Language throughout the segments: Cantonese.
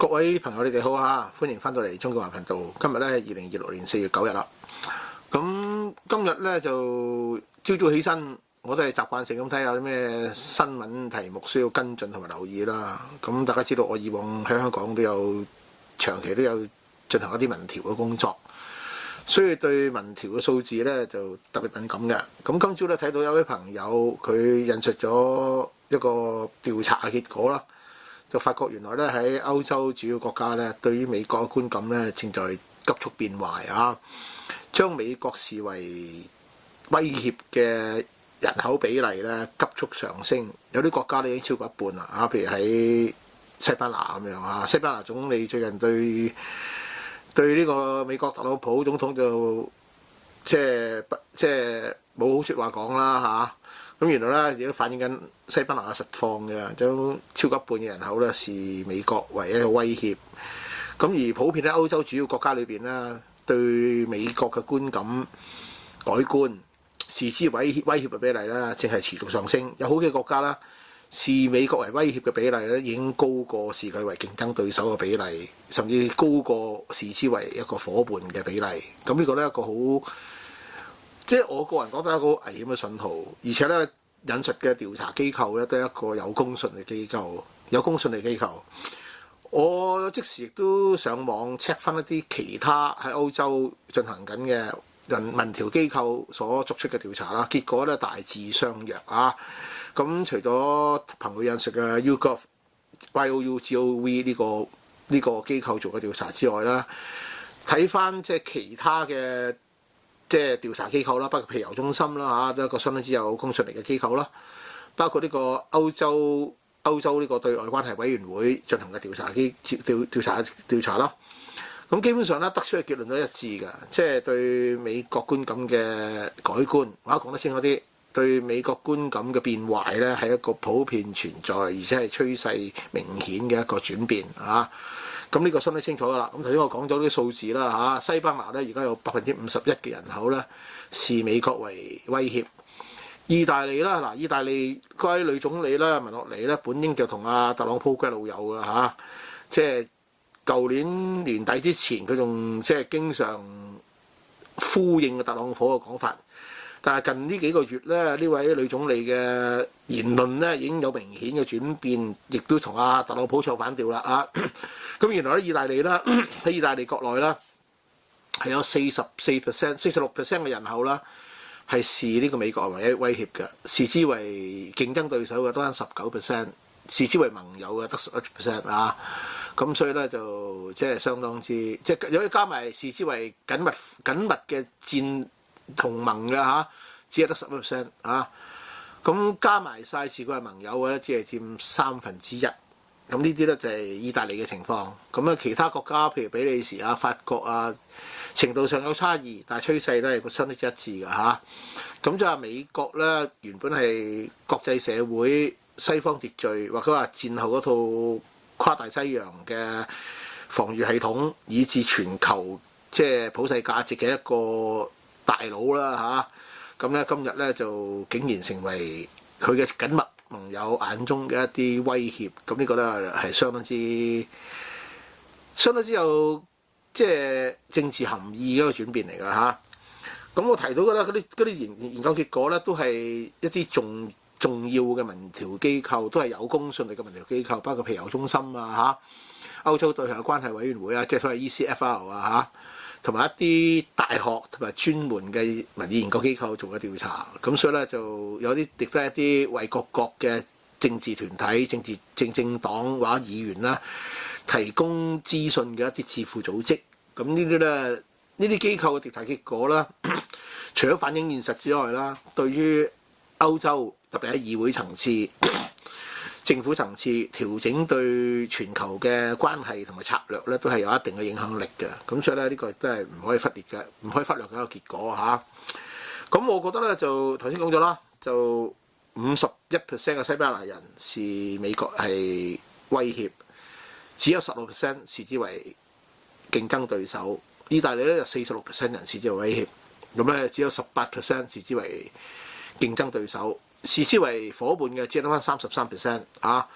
各位朋友，你哋好啊！歡迎翻到嚟中國華頻道。今日咧係2026年4月9日啦。咁今日咧就朝早起身，我都係習慣性咁睇下有啲咩新聞題目需要跟進同埋留意啦。咁大家知道我以往喺香港都有長期都有進行一啲民調嘅工作，所以對民調嘅數字咧就特別敏感嘅。咁今朝咧睇到有位朋友佢引述咗一個調查嘅結果啦。就發覺原來咧喺歐洲主要國家咧，對於美國嘅觀感咧正在急速變壞啊！將美國視為威脅嘅人口比例咧急速上升，有啲國家咧已經超過一半啦啊！譬如喺西班牙咁樣啊，西班牙總理最近對呢個美國特朗普總統就即係冇好説話講啦嚇。咁原來咧亦都反映緊西班牙嘅實況嘅，將超過一半嘅人口咧視美國為一個威脅。咁而普遍喺歐洲主要國家裏邊咧，對美國嘅觀感改觀，視之威脅嘅比例咧，正係持續上升。有好幾個國家啦，視美國為威脅嘅比例咧，已經高過視佢為競爭對手嘅比例，甚至高過視之為一個伙伴嘅比例。咁呢個咧一個好。即係我個人覺得係一個好危險嘅信號，而且咧引述嘅調查機構咧都係一個有公信力機構，我即時亦都上網 check 翻一啲其他喺歐洲進行緊嘅民調機構所作出嘅調查啦，結果咧大致相若啊。咁除咗朋友引述嘅 YouGov 呢個機構做嘅調查之外啦，睇翻即係其他嘅。即係調查機構啦，包括皮尤中心啦嚇，都係一個相當之有公信力嘅機構啦。包括呢個歐洲呢個對外關係委員會進行嘅調查啦。咁基本上咧得出嘅結論都一致嘅，即係對美國觀感嘅改觀，或者講得清楚啲，對美國觀感嘅變壞咧係一個普遍存在，而且係趨勢明顯嘅一個轉變啊。咁呢個相當清楚㗎啦。咁頭先我講咗啲數字啦嚇，西班牙咧而家有51%嘅人口咧視美國為威脅。意大利啦，嗱，意大利嗰位女總理咧文洛尼咧，本應就同阿特朗普嘅老友㗎嚇，即係舊年年底之前佢仲即係經常呼應嘅特朗普嘅講法。但係近呢幾個月咧，呢位女總理嘅言論咧已經有明顯嘅轉變，亦都同阿特朗普唱反調啦啊！咁原來咧，意大利啦喺意大利國內啦係有46% 嘅人口啦係視呢個美國為威脅嘅，視之為競爭對手嘅得19%，視之為盟友嘅得11% 啊！咁所以咧就即係相當之即係如果加埋視之為緊密嘅戰同盟嘅嚇，只係得11%啊！咁加埋晒視佢係盟友嘅咧，只係佔1/3。咁呢啲咧就係意大利嘅情況。咁啊，其他國家譬如比利時啊、法國啊，程度上有差異，但係趨勢都係相當之一致嘅嚇。咁就係美國咧，原本係國際社會西方秩序或者話戰後嗰套跨大西洋嘅防禦系統，以至全球即係普世價值嘅一個大佬啦嚇。咁咧今日咧就竟然成為佢嘅緊密盟友眼中嘅一啲威脅，咁呢個咧係相當之有即係政治含義嘅一個轉變嚟㗎嚇。咁我提到嘅咧嗰啲研究結果咧，都係一啲重要嘅民調機構，都係有公信力嘅民調機構，包括皮尤中心啊嚇、歐洲對外關係委員會啊，即係所謂 ECFR 啊嚇，同埋一啲大學同埋專門嘅民意研究機構做嘅調查，咁所以咧就有啲亦都係一啲為各國嘅政治團體、政黨或者議員啦提供資訊嘅一啲智庫組織。咁呢啲機構嘅調查結果啦，除咗反映現實之外啦，對於歐洲特別喺議會層次、政府層次調整對全球嘅關係同埋策略咧，都係有一定嘅影響力嘅。咁所以咧，呢個亦都係唔可以忽略嘅一個結果嚇。咁我覺得咧，就頭先講咗啦，就51% 嘅西班牙人視美國係威脅，只有16% 視之為競爭對手。意大利咧就46% 人視之為威脅，咁咧只有18% 視之為競爭對手，視之為伙伴嘅只係得翻33% 啊。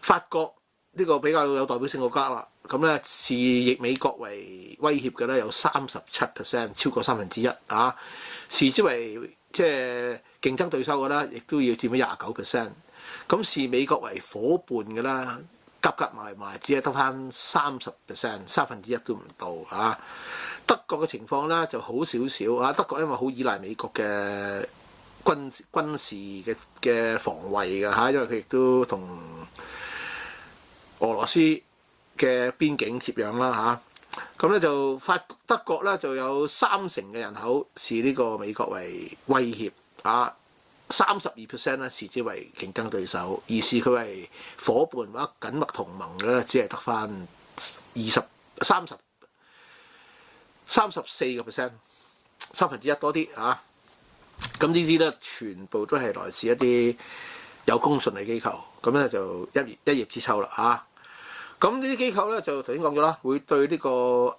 法國呢個比較有代表性國家啦。咁咧視以美國為威脅嘅咧有37%，超過1/3啊。視之為即係競爭對手嘅咧，亦都要佔咗29%。咁視美國為伙伴嘅啦，夾埋只係得翻30%，1/3都唔到啊。德國嘅情況咧就好少少啊。德國因為好依賴美國嘅軍事嘅防衛嘅嚇，因為佢亦都同俄羅斯嘅邊境接壤啦嚇。咁咧就德國咧就有30%嘅人口視呢個美國為威脅啊。32% 咧視之為競爭對手，而視佢為伙伴或者緊密同盟嘅咧，只係得翻34%，1/3多啲啊！咁呢啲咧全部都係來自一啲有公信力機構，咁咧就一葉知秋啦啊！咁呢啲機構咧就頭先講咗啦，會對呢個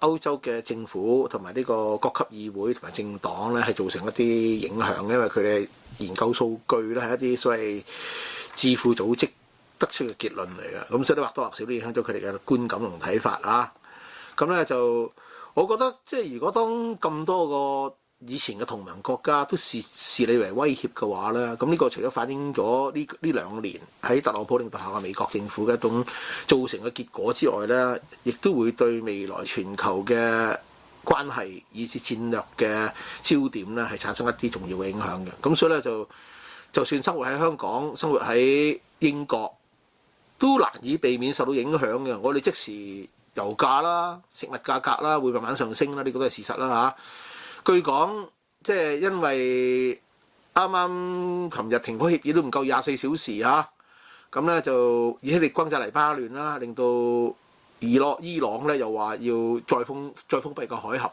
歐洲嘅政府同埋呢個各級議會同埋政黨咧係造成一啲影響，因為佢哋研究數據咧係一啲所謂智庫組織得出嘅結論嚟嘅，咁所以或多或少都影響咗佢哋嘅觀感同睇法啊。咁咧就我覺得即係如果當咁多個以前嘅同盟國家都視你為威脅嘅話咧，咁呢個除咗反映咗呢2年喺特朗普領導下嘅美國政府嘅一種造成嘅結果之外咧，亦都會對未來全球嘅關係以至戰略嘅焦點咧係產生一啲重要嘅影響嘅。咁所以咧就算生活喺香港、生活喺英國，都難以避免受到影響嘅。我哋即時油價啦、食物價格啦會慢慢上升啦，呢個都係事實啦嚇。據講，即係因為啱啱琴日停火協議都唔夠24小時嚇，咁咧就以色列轟炸黎巴嫩啦，令到伊朗咧又話要再封閉個海峽，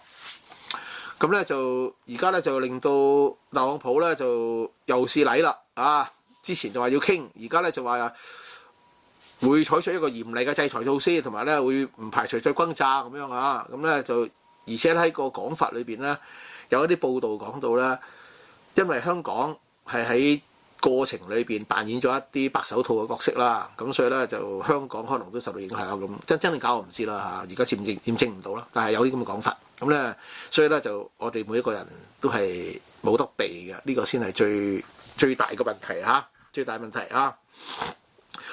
咁咧就而家咧就令到特朗普咧就又試禮啦啊！之前就話要傾，而家咧就話會採取一個嚴厲嘅制裁措施，同埋咧會唔排除再轟炸咁樣啊！咁咧就而且喺個講法裏邊咧，有一啲報道講到咧，因為香港係喺過程裏邊扮演咗一啲白手套嘅角色啦，咁所以咧就香港可能都受到影響咁。真定假我唔知啦嚇，而家驗證唔到啦。但係有啲咁嘅講法，咁咧所以咧就我哋每一個人都係冇得避嘅，呢個先係最大嘅問題嚇，最大問題啊！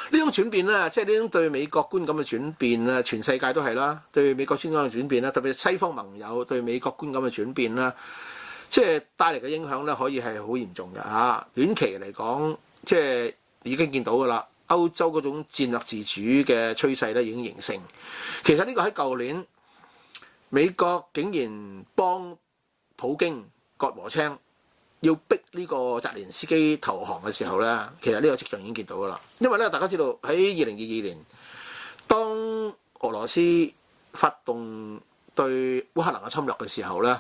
呢種轉變咧，即係呢種對美國觀感嘅轉變咧，全世界都係啦。對美國觀感嘅轉變咧，特別係西方盟友對美國觀感嘅轉變啦，即係帶嚟嘅影響咧，可以係好嚴重嘅嚇。短期嚟講，即係已經見到㗎啦。歐洲嗰種戰略自主嘅趨勢咧已經形成。其實呢個喺舊年美國竟然幫普京割禾青，要逼呢個澤連斯基投降嘅時候咧，其實呢個跡象已經見到㗎啦。因為咧，大家知道喺2022年，當俄羅斯發動對烏克蘭嘅侵略嘅時候咧，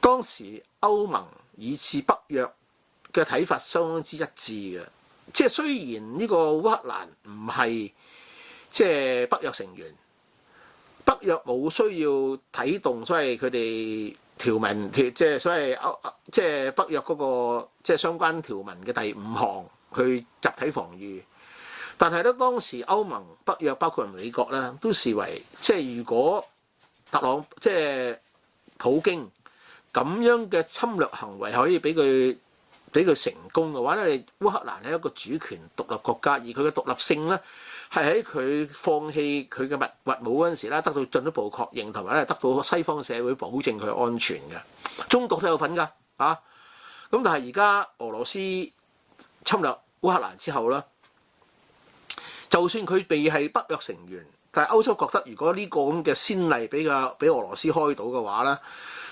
當時歐盟以至北約嘅睇法相當之一致嘅。即係雖然呢個烏克蘭唔係即係北約成員，北約冇需要啟動所謂佢哋條文即係所謂即係北約嗰個即係相關條文嘅第5項去集體防禦，但係咧當時歐盟、北約包括美國咧都視為即係如果即係普京咁樣嘅侵略行為可以俾佢成功嘅話咧，烏克蘭係一個主權獨立國家，而佢嘅獨立性咧係喺佢放棄佢嘅核武嗰陣時咧得到進一步確認，同埋咧得到西方社會保證佢安全嘅。中國都有份㗎啊！咁但係而家俄羅斯侵略烏克蘭之後咧，就算佢未係北約成員，但係歐洲覺得如果呢個咁嘅先例俾俄羅斯開到嘅話咧，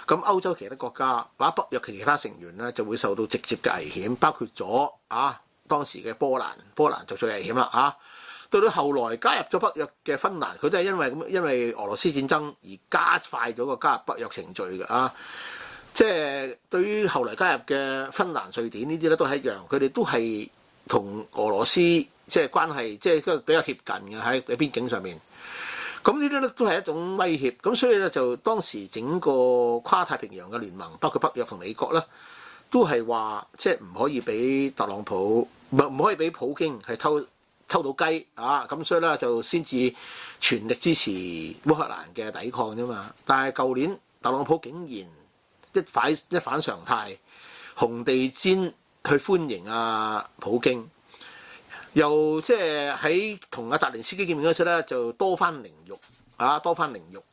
咁歐洲其他國家或者北約其他成員咧就會受到直接嘅危險，包括咗當時嘅波蘭就最危險啦啊！到到後來加入咗北約嘅芬蘭，佢都係因為俄羅斯戰爭而加快咗個加入北約程序嘅啊！即係對於後來加入嘅芬蘭、瑞典呢啲咧都係一樣，佢哋都係同俄羅斯即係關係即係比較貼近嘅喺邊境上面。咁呢啲咧都係一種威脅，咁所以咧就當時整個跨太平洋嘅聯盟，包括北約同美國咧，都係話即係唔可以俾特朗普唔可以俾普京係偷到雞啊，咁所以咧就先至全力支持烏克蘭嘅抵抗啫嘛。但係舊年特朗普竟然一反常態，紅地毯去歡迎普京，又即係喺同澤連斯基見面嗰時咧就多番凌辱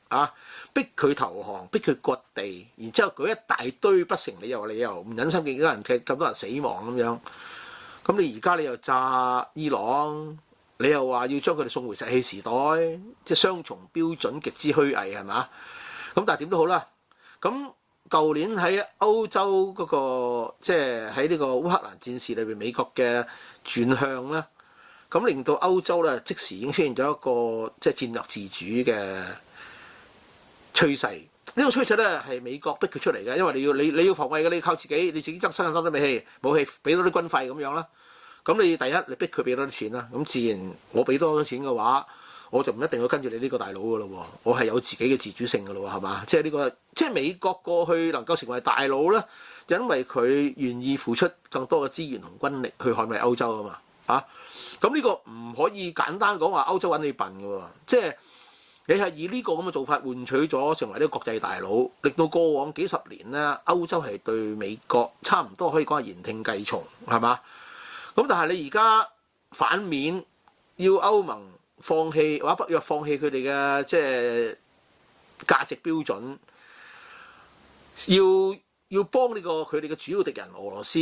啊，逼佢投降，逼佢割地，然之後舉一大堆不成理由，唔忍心見到人咁多人死亡咁樣。咁你而家你又炸伊朗，你又話要將佢哋送回石器時代，即係雙重標準，極之虛偽係嘛？咁但係點都好啦。咁舊年喺歐洲嗰個即係喺呢個烏克蘭戰事裏邊，美國嘅轉向咧，咁令到歐洲咧即時已經出現咗一個即係戰略自主嘅趨勢。呢個趨勢咧係美國逼佢出嚟嘅，因為你要防衛嘅，你靠自己，你自己生產多啲武器，俾多啲軍費咁樣啦。咁你第一你逼佢俾多啲錢啦，咁自然我俾多咗錢嘅話，我就唔一定要跟住你呢個大佬噶咯喎，我係有自己嘅自主性噶咯喎，係嘛？即係呢個即係美國過去能夠成為大佬咧，因為佢願意付出更多嘅資源同軍力去捍衞歐洲啊嘛，啊！咁呢個唔可以簡單講話歐洲揾你笨嘅喎，即係。你係以呢個咁嘅做法換取咗成為呢個國際大佬，令到過往幾十年咧，歐洲係對美國差唔多可以講係言聽計從，係嘛？咁但係你而家反面要歐盟放棄或者北約放棄佢哋嘅即係價值標準，要幫呢個佢哋嘅主要敵人俄羅斯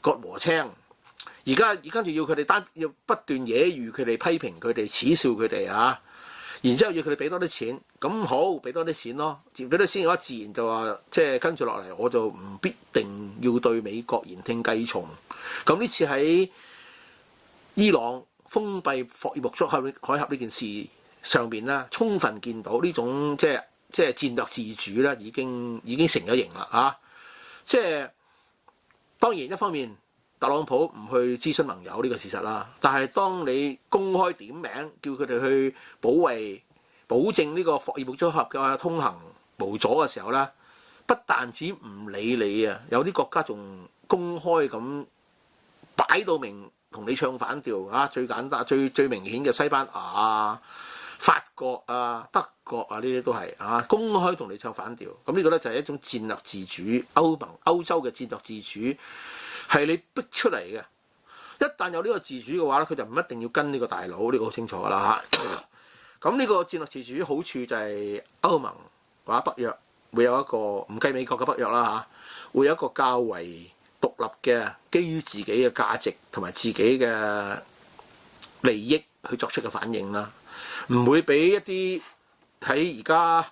割禾青，而家跟住要佢哋要不斷揶揄佢哋、批評佢哋、恥笑佢哋啊！然之後要佢哋俾多啲錢，咁好俾多啲錢咯。俾多啲錢嘅話，自然就話即係跟住落嚟，我就唔必定要對美國言聽計從。咁呢次喺伊朗封閉霍爾木茲海峽呢件事上邊咧，充分見到呢種即係戰略自主咧，已經成咗型啦啊！即係當然一方面。特朗普唔去諮詢盟友呢個事實啦，但係當你公開點名叫佢哋去保證呢個霍爾木茲海峽嘅通行無阻嘅時候咧，不但止唔理你啊，有啲國家仲公開咁擺到明同你唱反調啊！最簡單、最明顯嘅西班牙啊、法國啊、德國啊，呢啲都係啊公開同你唱反調。咁呢個咧就係一種戰略自主，歐洲嘅戰略自主。係你逼出嚟嘅，一旦有呢個自主嘅話咧，佢就唔一定要跟呢個大佬，呢個好清楚㗎啦嚇。咁呢個戰略自主好處就係歐盟或者北約會有一個唔計美國嘅北約啦嚇，會有一個較為獨立嘅基於自己嘅價值同埋自己嘅利益去作出嘅反應啦，唔會俾一啲喺而家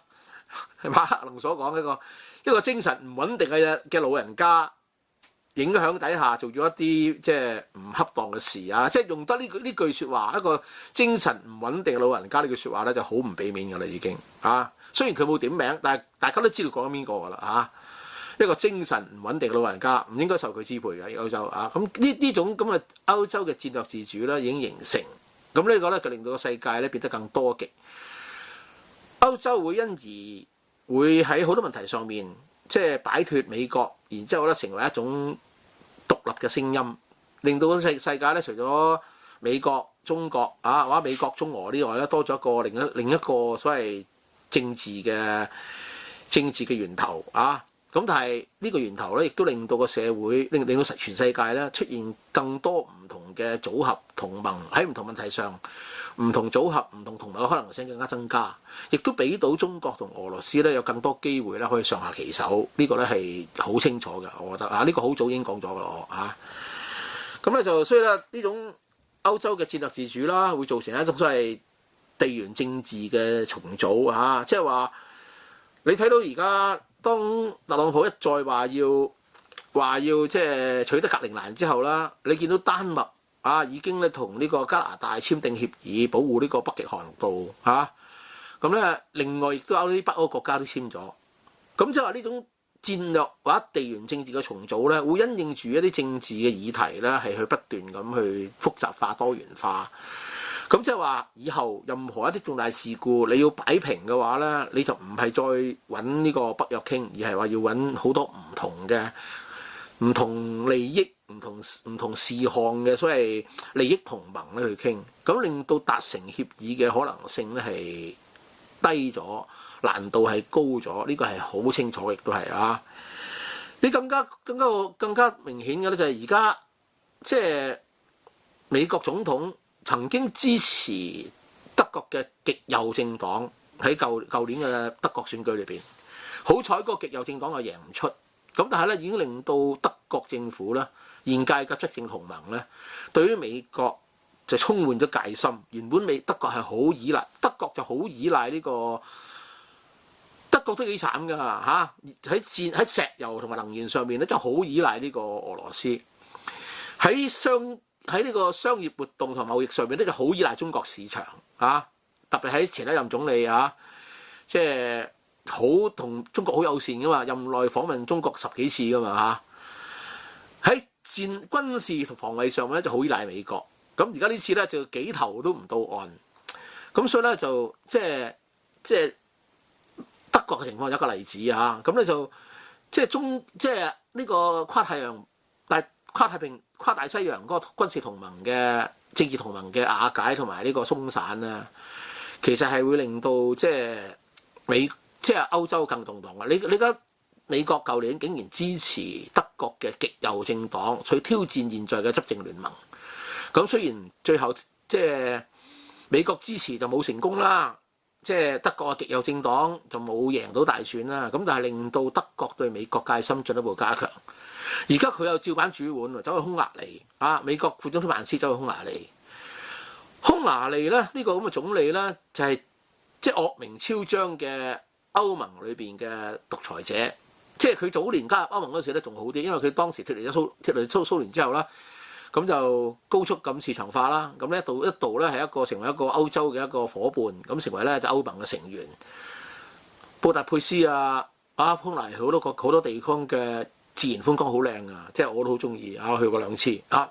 馬克龍所講一個精神唔穩定嘅老人家。影響底下做咗一啲即係唔恰當嘅事啊！即係用得呢句説話，一個精神唔穩定嘅老人家呢句説話咧，就好唔俾面㗎啦已經啊！雖然佢冇點名，但係大家都知道講緊邊個㗎啦嚇！一個精神唔穩定嘅老人家唔應該受佢支配嘅歐洲啊！咁呢種咁嘅歐洲嘅戰略自主咧已經形成，咁呢個咧就令到個世界咧變得更多極。歐洲會因而會喺好多問題上面。即係擺脫美國，然之後咧成為一種獨立嘅聲音，令到個世界咧除咗美國、中國啊或者美國、中俄之外咧，多咗一個另一個所謂政治嘅源頭啊！咁但係呢個源頭咧，亦都令到個社會令到全世界咧出現更多唔同嘅組合同盟，喺唔同問題上唔同組合、唔同同盟嘅可能性更加增加，亦都俾到中國同俄羅斯咧有更多機會咧可以上下其手。呢個咧係好清楚嘅，我覺得啊，呢個好早已經講咗㗎啦，我啊咁咧就所以咧呢種歐洲嘅戰略自主啦，會造成一種所謂地緣政治嘅重組啊，即係話你睇到而家。當特朗普一再話要即係取得格陵蘭之後啦，你見到丹麥啊已經咧同呢個加拿大簽訂協議，保護呢個北極航道嚇。咁咧另外亦都有啲北歐國家都簽咗。咁即係話呢種戰略或者地緣政治嘅重組咧，會因應住一啲政治嘅議題咧，係去不斷咁去複雜化、多元化。咁即係話，以後任何一啲重大事故你要擺平嘅話咧，你就唔係再揾呢個北約傾，而係話要揾好多唔同嘅唔同利益、唔同事項嘅所謂利益同盟咧去傾，咁令到達成協議嘅可能性咧係低咗，難度係高咗，呢個係好清楚，亦都係啊！你更加明顯嘅咧就係而家即係美國總統曾經支持德國嘅極右政黨喺舊年嘅德國選舉裏邊，好彩嗰個極右政黨又贏唔出。咁但係咧已經令到德國政府咧現屆嘅執政同盟咧對於美國就充滿咗戒心。原本德國係好依賴，德國就好依賴呢個，德國都幾慘㗎嚇，喺石油同埋能源上面咧就好依賴呢個俄羅斯。喺呢個商業活動同貿易上面咧就好依賴中國市場啊，特別喺前一任總理啊，即係。好同中國好友善噶嘛，任內訪問中國10幾次噶嘛嚇。喺軍事同防衛上咧就好依賴美國。咁而家呢次咧就幾頭都唔到岸。咁所以咧就即係德國嘅情況有一個例子啊。咁咧就即係呢個跨大西洋嗰個軍事同盟嘅政治同盟嘅瓦解同埋呢個鬆散咧，其實係會令到即係歐洲更動盪啊！你而家美國舊年竟然支持德國嘅極右政黨去挑戰現在嘅執政聯盟。咁雖然最後即係美國支持就冇成功啦，即係德國嘅極右政黨就冇贏到大選啦。咁但係令到德國對美國戒心進一步加強。而家佢又照板煮碗，走去匈牙利啊！美國副總統曼斯走去匈牙利。匈牙利咧呢個咁嘅總理咧就係即係惡名昭彰嘅歐盟裏邊嘅獨裁者，即係佢早年加入歐盟嗰時咧仲好啲，因為佢當時脫離蘇聯之後啦，咁就高速咁市場化啦，咁咧一度咧係成為一個歐洲嘅一個伙伴，咁成為咧就歐盟嘅成員。布達佩斯匈牙利好多地方嘅自然風光好靚啊，即係我都好中意啊，去過2次啊。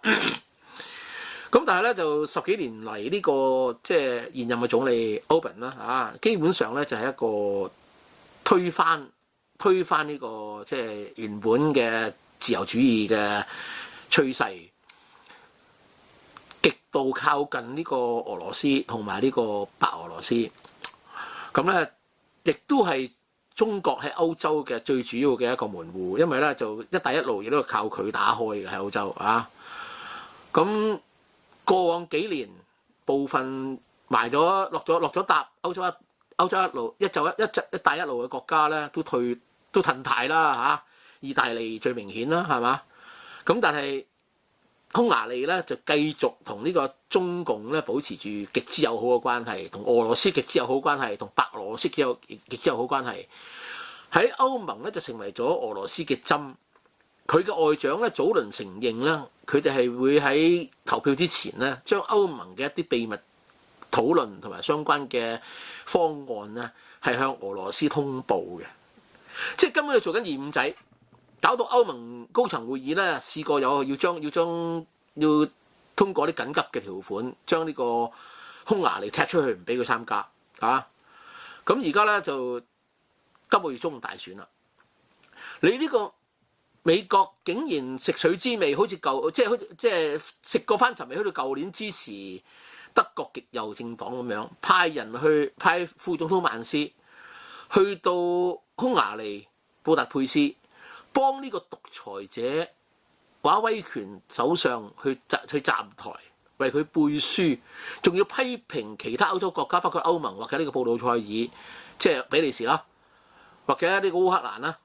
咁但係咧就10幾年嚟呢個即係現任嘅總理歐賓啦基本上咧就係一個推翻呢個即係原本嘅自由主義嘅趨勢，極度靠近呢個俄羅斯同埋呢個白俄羅斯。咁咧亦都係中國喺歐洲嘅最主要嘅一個門戶，因為咧就一帶一路亦都係靠佢打開嘅喺歐洲啊。咁過往幾年部分落咗搭歐洲一帶一路嘅國家咧都褪軚啦嚇，意大利最明顯啦係嘛？咁但係匈牙利咧就繼續同呢個中共咧保持住極之友好嘅關係，同俄羅斯極之友好關係，同白俄羅斯極之友好關係。喺歐盟咧就成為咗俄羅斯嘅針。佢嘅外長咧早輪承認啦，佢哋係會喺投票之前咧將歐盟嘅一啲秘密討論同埋相關嘅方案咧係向俄羅斯通報嘅，即係根本要做緊二五仔，搞到歐盟高層會議咧試過要通過啲緊急嘅條款，將呢個匈牙利踢出去，唔俾佢參加啊！咁而家咧就今個月中大選啦，你呢個美國竟然食水之味，好似食過翻尋味，好似舊年支持德國極右政黨咁樣，派副總統曼斯去到匈牙利布達佩斯，幫呢個獨裁者或者威權首相去站台，為佢背書，仲要批評其他歐洲國家，包括歐盟或者呢個布魯塞爾，即係比利時啦，或者呢個烏克蘭啦。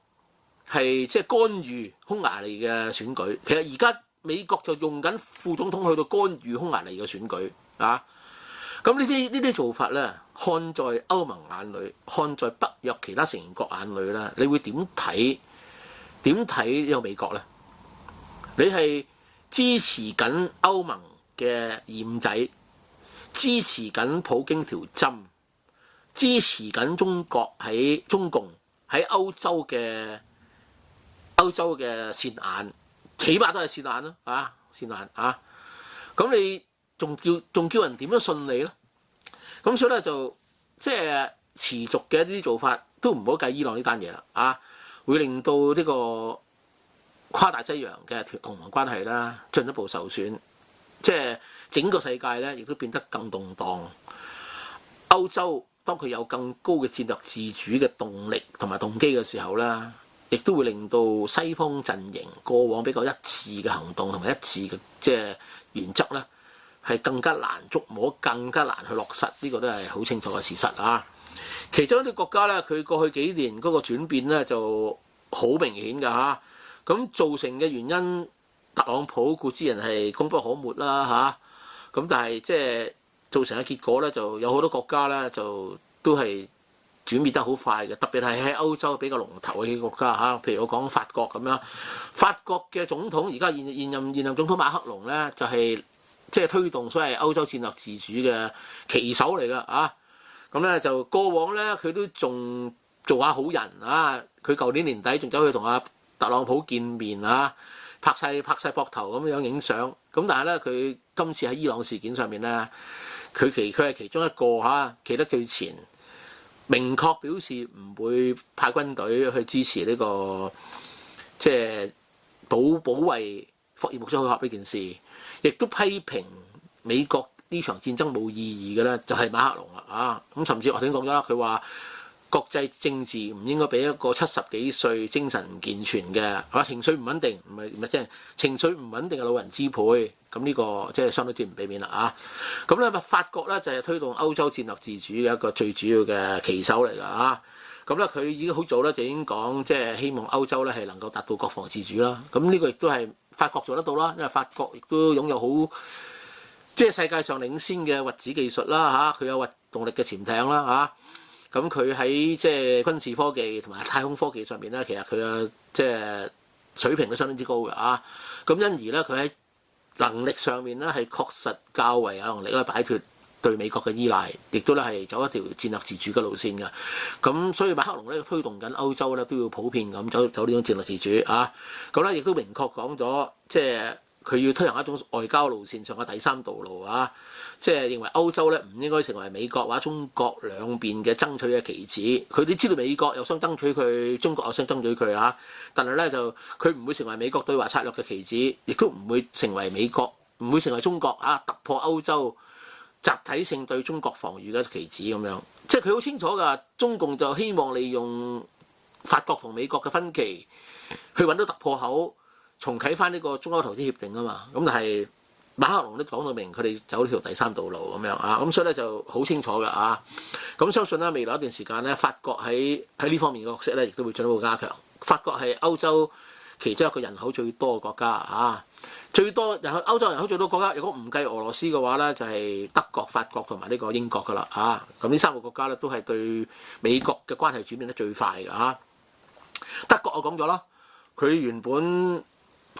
係即係干預匈牙利嘅選舉，其實而家美國就用緊副總統去到干預匈牙利嘅選舉啊！咁呢啲做法咧，看在歐盟眼裏，看在北約其他成員國眼裏咧，你會點睇呢個美國咧？你係支持緊歐盟嘅二五仔，支持緊普京條針，支持緊中共喺歐洲嘅線眼，起碼都係線眼啦，線眼啊！咁你仲叫人點樣信你咧？咁所以咧就即係持續嘅一啲做法都唔好計伊朗呢單嘢啦，會令到呢個跨大西洋嘅同盟關係啦進一步受損，即係整個世界咧亦都變得更動盪。歐洲當佢有更高嘅戰略自主嘅動力同埋動機嘅時候咧，亦都會令到西方陣營過往比較一致嘅行動同埋一致嘅即係原則咧，係更加難捉摸，更加難去落實。呢個都係好清楚嘅事實啊！其中一啲國家咧，佢過去幾年嗰個轉變咧就好明顯㗎嚇。咁造成嘅原因，特朗普固之人係功不可沒啦嚇。咁但係即係造成嘅結果咧，就有好多國家咧就都係轉變得好快嘅，特別係喺歐洲比較龍頭嘅幾個國家嚇。譬如我講法國咁樣，法國嘅總統而家現任總統馬克龍咧，就係即係推動所謂歐洲戰略自主嘅旗手嚟㗎啊！咁咧就過往咧，佢都仲做下好人啊！佢舊年年底仲走去同阿特朗普見面啊，拍晒膊頭咁樣影相。咁但係咧，佢今次喺伊朗事件上面咧，佢係其中一個嚇，企得最前，明確表示唔會派軍隊去支持呢個即係保衛霍爾木茲海峽呢件事，亦都批評美國呢場戰爭冇意義嘅咧，就係馬克龍啦啊！咁甚至我頭先講咗啦，佢話國際政治唔應該俾一個70幾歲、精神唔健全嘅情緒唔穩定，唔係即係情緒唔穩定嘅老人支配。咁呢個即係相對啲唔俾面啦啊！咁咧法國咧就係推動歐洲戰略自主嘅一個最主要嘅旗手嚟㗎啊！咁咧佢已經好早咧就已經講，即係希望歐洲咧係能夠達到國防自主啦。咁呢個亦都係法國做得到啦，因為法國亦都擁有好即係世界上領先嘅核子技術啦嚇，佢有核動力嘅潛艇啦嚇，咁佢喺即係軍事科技同埋太空科技上面咧，其實佢嘅即係水平都相當之高嘅啊，咁因而咧佢喺能力上面咧係確實較為有能力咧擺脫對美國嘅依賴，亦都咧係走一條戰略自主嘅路線嘅，咁所以馬克龍咧推動緊歐洲咧都要普遍咁走呢種戰略自主啊，咁咧亦都明確講咗即係。佢要推行一種外交路線上嘅第三道路啊，即係認為歐洲咧唔應該成為美國或者中國兩邊嘅爭取嘅棋子。佢哋知道美國又想爭取佢，中國又想爭取佢啊，但係咧就佢唔會成為美國對華策略嘅棋子，亦都唔會成為唔會成為中國啊突破歐洲集體性對中國防禦嘅棋子咁樣。即係佢好清楚㗎，中共就希望利用法國同美國嘅分歧去揾到突破口。重啟翻呢個中歐投資協定啊嘛，咁但係馬克龍都講到明，佢哋走呢條第三道路咁樣啊，咁所以咧就好清楚嘅啊，咁相信咧未來一段時間咧，法國喺呢方面嘅角色咧，亦都會進一步加強。法國係歐洲其中一個人口最多嘅國家啊，歐洲人口最多國家，如果唔計俄羅斯嘅話咧，就係德國、法國同埋呢個英國噶啦啊，咁呢三個國家咧都係對美國嘅關係轉變得最快嘅啊。德國我講咗啦，佢原本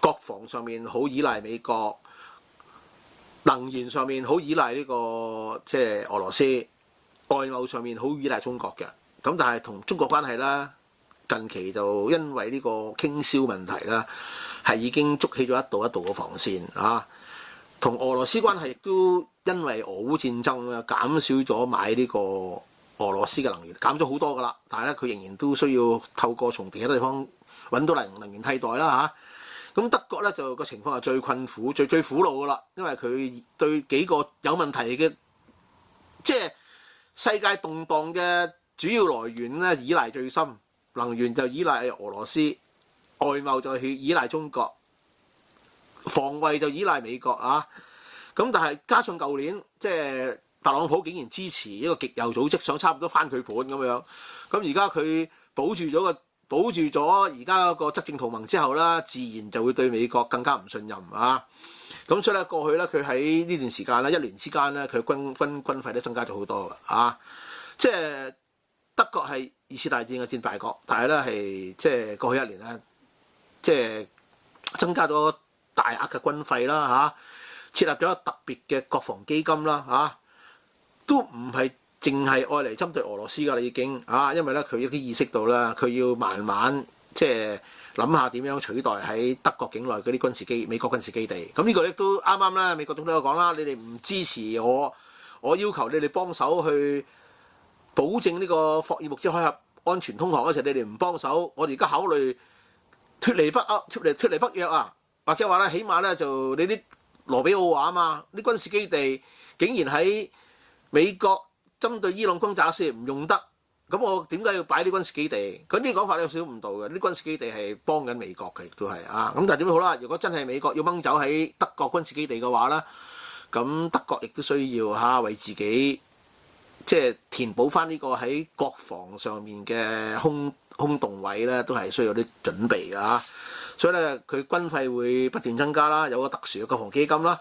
國防上面好依賴美國，能源上面好依賴呢個即係俄羅斯，外貿上面好依賴中國嘅。咁但係同中國關係啦，近期就因為呢個傾銷問題啦，係已經築起咗一道一道嘅防線啊。同俄羅斯關係亦都因為俄烏戰爭咧，減少咗買呢個俄羅斯嘅能源，減咗好多㗎啦。但係咧，佢仍然都需要透過從其他地方揾到能源替代啦嚇。咁德國咧就個情況係最困苦、最苦惱噶啦，因為佢對幾個有問題嘅，即係世界動盪嘅主要來源咧，依賴最深，能源就依賴俄羅斯，外貿就依賴中國，防衛就依賴美國啊。咁但係加上舊年即係特朗普竟然支持一個極右組織，想差唔多翻佢盤咁樣，咁而家佢保住咗而家個執政同盟之後啦，自然就會對美國更加唔信任啊！咁所以咧，過去咧佢喺呢段時間咧，一年之間咧，佢軍費都增加咗好多㗎啊！即係德國係二次大戰嘅戰敗國，但係咧係即係過去一年咧，即係增加咗大額嘅軍費啦嚇，設立咗特別嘅國防基金啦嚇，都唔係淨係愛嚟針對俄羅斯㗎啦，已經啊，因為咧佢已經意識到啦，佢要慢慢即係諗下點樣取代喺德國境內嗰啲美國軍事基地。咁呢個咧都啱啱啦，美國總統有講啦，你哋唔支持我要求你哋幫手去保證呢個霍爾木茲海峽安全通航嗰時候，你哋唔幫手，我哋而家考慮脱離北約啊，或者話咧，起碼咧就你啲羅比奧話啊嘛，啲軍事基地竟然喺美國針對伊朗轟炸時唔用得，咁我點解要擺啲軍事基地？咁呢啲講法咧有少少誤導嘅，啲軍事基地係幫緊美國嘅，亦都係啊。咁但係點都好啦，如果真係美國要掹走喺德國軍事基地嘅話咧，咁德國亦都需要為自己即係填補翻呢個喺國防上面嘅空洞位咧，都係需要啲準備㗎。所以咧，佢軍費會不斷增加啦，有個特殊嘅國防基金啦。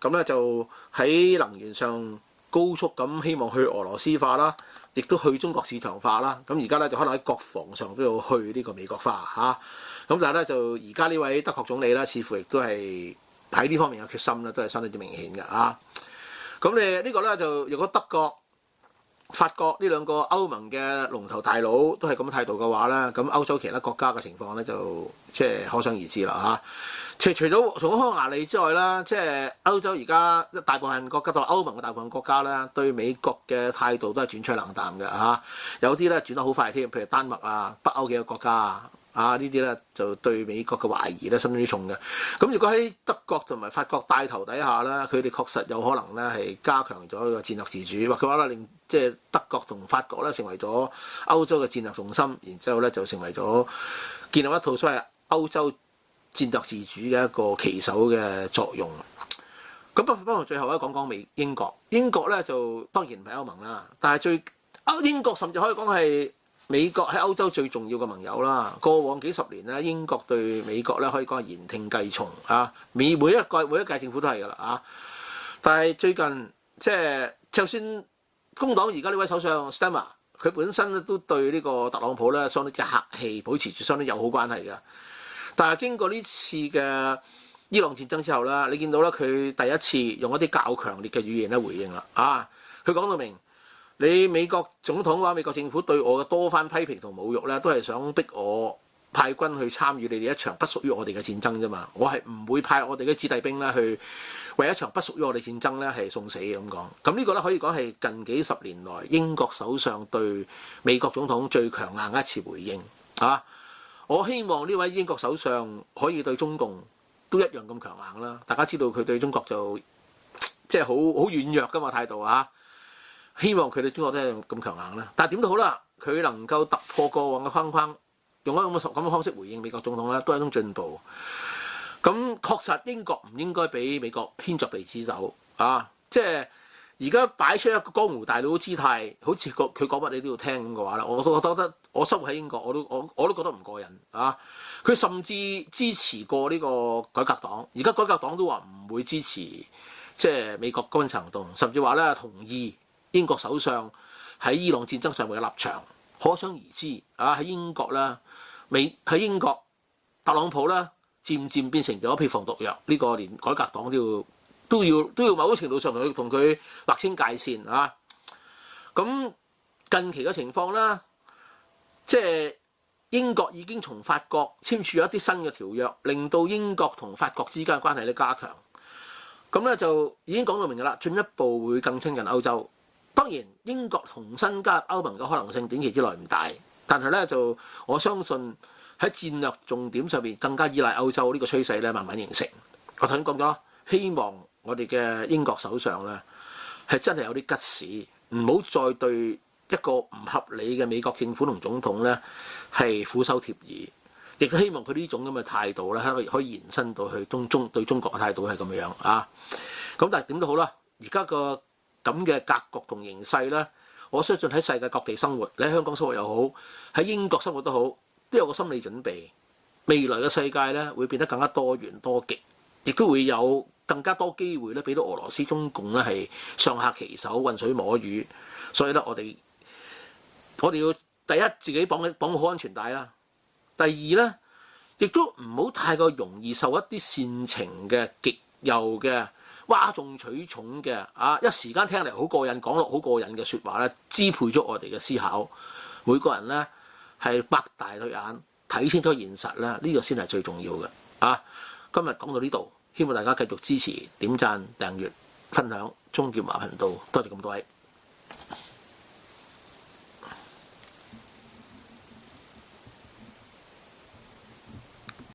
咁咧就喺能源上高速咁希望去俄羅斯化啦，亦都去中國市場化啦。咁而家咧就可能喺國防上都要去呢個美國化嚇。咁但係咧就而家呢位德國總理咧，似乎亦都係喺呢方面嘅決心咧，都係相當之明顯嘅啊。咁你呢個咧就如果德國、法國呢兩個歐盟嘅龍頭大佬都係咁嘅態度嘅話咧，咁歐洲其他國家嘅情況咧就即係可想而知啦嚇。除咗匈牙利之外啦，即係歐洲而家大部分國家同歐盟嘅大部分國家咧，對美國嘅態度都係轉趨冷淡嘅嚇。有啲咧轉得好快添，譬如丹麥啊、北歐幾個國家呢啲咧就對美國嘅懷疑咧相當之重嘅。咁如果喺德國同埋法國帶頭底下咧，佢哋確實有可能咧係加強咗個戰略自主，或者話咧令即係德國同法國咧成為咗歐洲嘅戰略重心，然之後咧就成為咗建立一套所謂歐洲戰略自主嘅一個旗手嘅作用。咁不過最後咧講講英國，英國咧就當然唔係歐盟啦，但係英國甚至可以講係美國喺歐洲最重要嘅盟友啦。過往幾十年咧，英國對美國咧可以講係言聽計從啊，每一屆政府都係㗎啦啊。但係最近即係就算工黨而家呢位首相 Starmer， 佢本身咧都對呢個特朗普咧相當之客氣，保持住相當友好關係嘅。但係經過呢次嘅伊朗戰爭之後咧，你見到咧佢第一次用一啲較強烈嘅語言咧回應啦啊！佢講到明，你美國總統話美國政府對我嘅多番批評同侮辱咧，都係想逼我派軍去參與你哋一場不屬於我哋嘅戰爭啫嘛。我係唔會派我哋嘅子弟兵咧去為一場不屬於我哋戰爭咧係送死嘅咁講。咁呢個咧可以講係近幾十年來英國首相對美國總統最強硬嘅一次回應啊！我希望呢位英國首相可以對中共都一樣咁強硬啦。大家知道佢對中國就即係好軟弱㗎嘛態度啊。希望佢對中國都係咁強硬啦。但係點都好啦，佢能夠突破過往嘅框框，用一種咁嘅方式回應美國總統咧，都係一種進步。咁確實英國唔應該俾美國牽着鼻子走啊！即係而家擺出一個江湖大佬姿態，好似佢講乜你都要聽咁嘅話啦。我覺得我生活喺英國，我都覺得唔過癮啊！佢甚至支持過呢個改革黨，而家改革黨都話唔會支持即係美國軍事行動，甚至話咧同意英國首相喺伊朗戰爭上面嘅立場。可想而知啊！喺英國啦，喺英國特朗普啦，漸漸變成咗票房毒藥。呢個連改革黨都要某程度上同佢劃清界線啊！咁近期嘅情況啦，即係英國已經同法國簽署咗一啲新嘅條約，令到英國同法國之間嘅關係咧加強。咁咧就已經講到明㗎啦，進一步會更親近歐洲。當然英國重新加入歐盟嘅可能性短期之內唔大，但係咧就我相信喺戰略重點上面更加依賴歐洲呢個趨勢咧慢慢形成。我頭先講咗，希望我哋嘅英國首相咧係真係有啲吉士，唔好再對一個唔合理嘅美國政府同總統咧係俯首帖耳，亦都希望佢呢種咁嘅態度咧可以延伸到去對中國嘅態度係咁樣啊。咁但係點都好啦，而家個咁嘅格局同形勢咧，我相信喺世界各地生活，你喺香港生活又好，喺英國生活都好，都有個心理準備。未來嘅世界咧會變得更加多元多極，亦都會有更加多機會咧俾到俄羅斯、中共咧係上下其手、混水摸魚。所以咧，我哋要第一自己綁好安全帶啦。第二咧，亦都唔好太過容易受一啲煽情嘅極右嘅嘩眾取寵嘅一時間聽嚟好過癮，講落好過癮嘅説話咧，支配咗我哋嘅思考。每個人咧係擘大對眼睇清楚現實咧，呢個先係最重要嘅啊！今日講到呢度，希望大家繼續支持、點讚、訂閱、分享鍾劍華頻道，多謝咁多位。